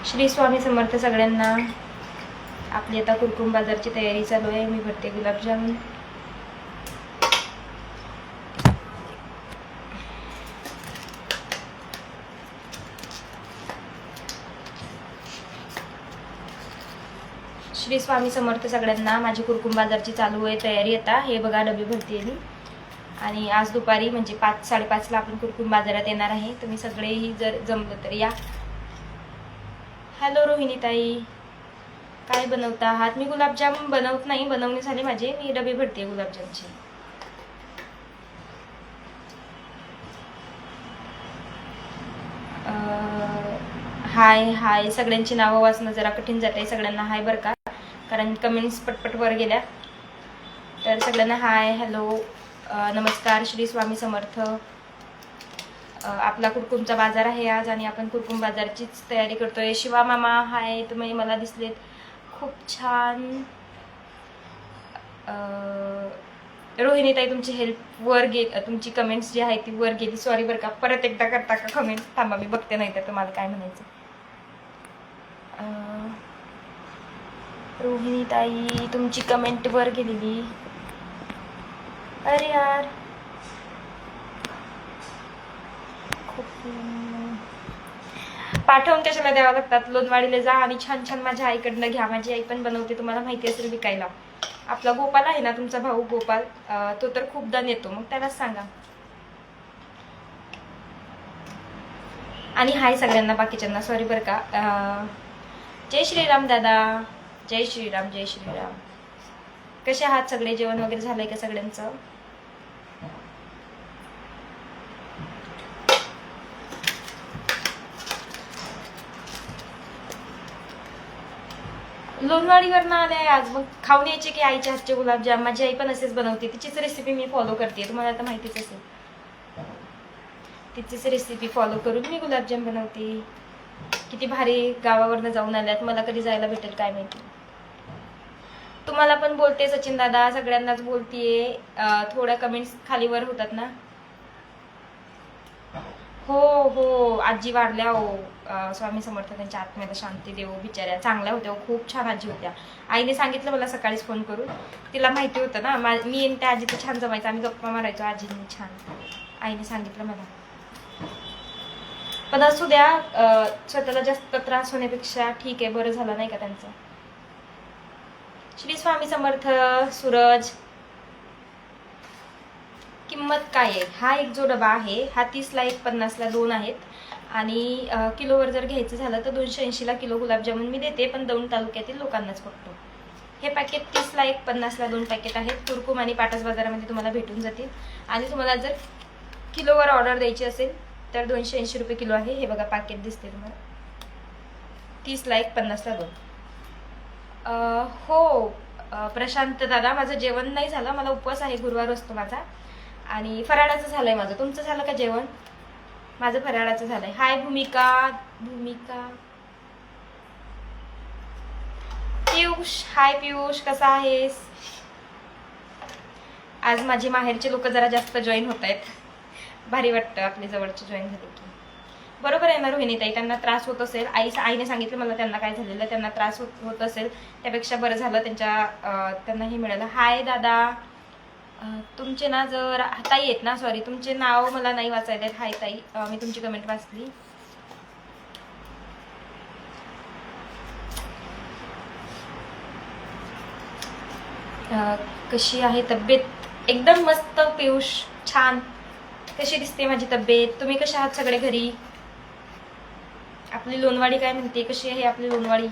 श्री स्वामी समर्थ सगळ्यांना। आपली आता कुरकुम बाजारची तयारी चालू आहे। मी भरते गुलाबजामुन। श्री स्वामी समर्थ सगळ्यांना। माझी कुरकुम बाजारची चालू आहे तयारी। आता हे बघा डबे भरते मी आणि आज दुपारी म्हणजे 5-5:30 ला आपण कुरकुम बाजारात येणार आहे। तुम्ही सगळेही जर जमलं तर या। हॅलो रोहिणी ताई, काय बनवता आहात? मी गुलाबजाम बनवत नाही, बनवणे झाले माझे, मी डबे भरते गुलाबजामचे। हाय हाय, सगळ्यांची नावं वाचणं जरा कठीण जाते। सगळ्यांना हाय बरं का, कारण कमेंट्स पटपट वर गेल्या। तर सगळ्यांना हाय, हॅलो, नमस्कार, श्री स्वामी समर्थ। आपला कुरकुमचा बाजार आहे आज आणि आपण कुरकुम बाजारचीच तयारी करतोय। शिवा मामा हाय, तुम्ही मला दिसलेत, खूप छान। रोहिणी ताई तुमची हेल्प वर तुमची कमेंट्स जी आहे ती वर गेली, सॉरी बरं का। परत एकदा करता का कमेंट? थांबा मी बघते, नाही तर तुम्हाला काय म्हणायचं। रोहिणी ताई तुमची कमेंट वर गेलेली, अरे यार पाठवून कशाला द्यावं लागतात? लोणवाडीला जा आणि छान छान माझ्या आईकडनं घ्या। माझी आई पण बनवते, तुम्हाला माहिती असेल विकायला। आपला गोपाल आहे ना, तुमचा भाऊ गोपाल, तो तर खूपदा नेतो, मग त्यालाच सांगा। आणि हाय सगळ्यांना, बाकीच्यांना सॉरी बरं का। जय श्रीराम दादा, जय श्रीराम, जय श्रीराम। कसे आहात सगळे? जेवण वगैरे झालंय का सगळ्यांचं? लोणवाडीवर ना आले आज, मग खाऊन यायचे की आईच्या हातचे गुलाबजाम। माझी आई पण असेच बनवते, तिचीच रेसिपी मी फॉलो करते, तुम्हाला आता माहितीच असेल। तिचीच रेसिपी फॉलो करून मी गुलाबजाम बनवते। किती भारी, गावावरनं जाऊन आल्यात, मला कधी जायला भेटेल काय माहिती। तुम्हाला पण बोलते सचिन दादा, सगळ्यांनाच बोलतीये। थोड्या कमेंट्स खालीवर होतात ना। हो हो, आजी वाढल्या हो, स्वामी समर्थ त्यांच्या आत्म्याला शांती देव। बिचाऱ्या चांगल्या होत्या, खूप छान आजी होत्या। आईने सांगितलं मला सकाळीच फोन करून, तिला माहिती होतं ना मी आणि त्या आजीचं छान जमायचं, आम्ही गप्पा मारायचो आजींनी छान। आईने सांगितलं मला। पण असू द्या, स्वतःला जास्त त्रास होण्यापेक्षा ठीक आहे, बरं झालं नाही का त्यांचं। श्री स्वामी समर्थ। सूरज, किंमत काय आहे? हा एक जो डबा आहे हा 30 ला 1, 50 ला 2 आहेत। आणि किलोवर जर घ्यायचं झालं तर 280 ला किलो गुलाबजामुन मी देते, पण दौंड तालुक्यातील लोकांनाच फक्त। हे पॅकेट 30 ला 1, 50 ला 2 पॅकेट आहेत। कुरकुम आणि पाटस बाजारामध्ये तुम्हाला भेटून जातील। आणि तुम्हाला जर किलोवर ऑर्डर द्यायची असेल तर 280 रुपये किलो आहे। हे बघा पॅकेट दिसते तुम्हाला, 30 ला 1, 50 ला 2। हो प्रशांत दादा, माझं जेवण नाही झालं, मला उपवास आहे, गुरुवार असतो माझा, आणि फराळाचं झालंय माझं। तुमचं झालं का जेवण? माझं फराळाचं झालंय। हाय भूमिका, भूमिका। पियुष, हाय पियुष, कसा आहेस? आज माझे माहेरचे लोक जरा जास्त जॉईन होत आहेत, भारी वाटतं आपले जवळचे जॉईन झाले की। बरोबर आहे ना रोहिणी ताई, त्यांना त्रास होत असेल, आईने सांगितलं मला त्यांना काय झालेलं, त्यांना त्रास होत असेल, त्यापेक्षा बरं झालं त्यांना हे मिळालं। हाय दादा, तुमचे ना जर ताई आहेत ना, सॉरी तुमचे नाव मला नाही वाचायला येत। हाय ताई, मी तुमची कमेंट वाचली। कशी आहे तब्येत? एकदम मस्त पियुष, छान। कशी दिसते माझी तब्येत? तुम्ही कशा आहात सगळे घरी? आपली लोणवाडी काय म्हणते? कशी आहे आपली लोणवाडी?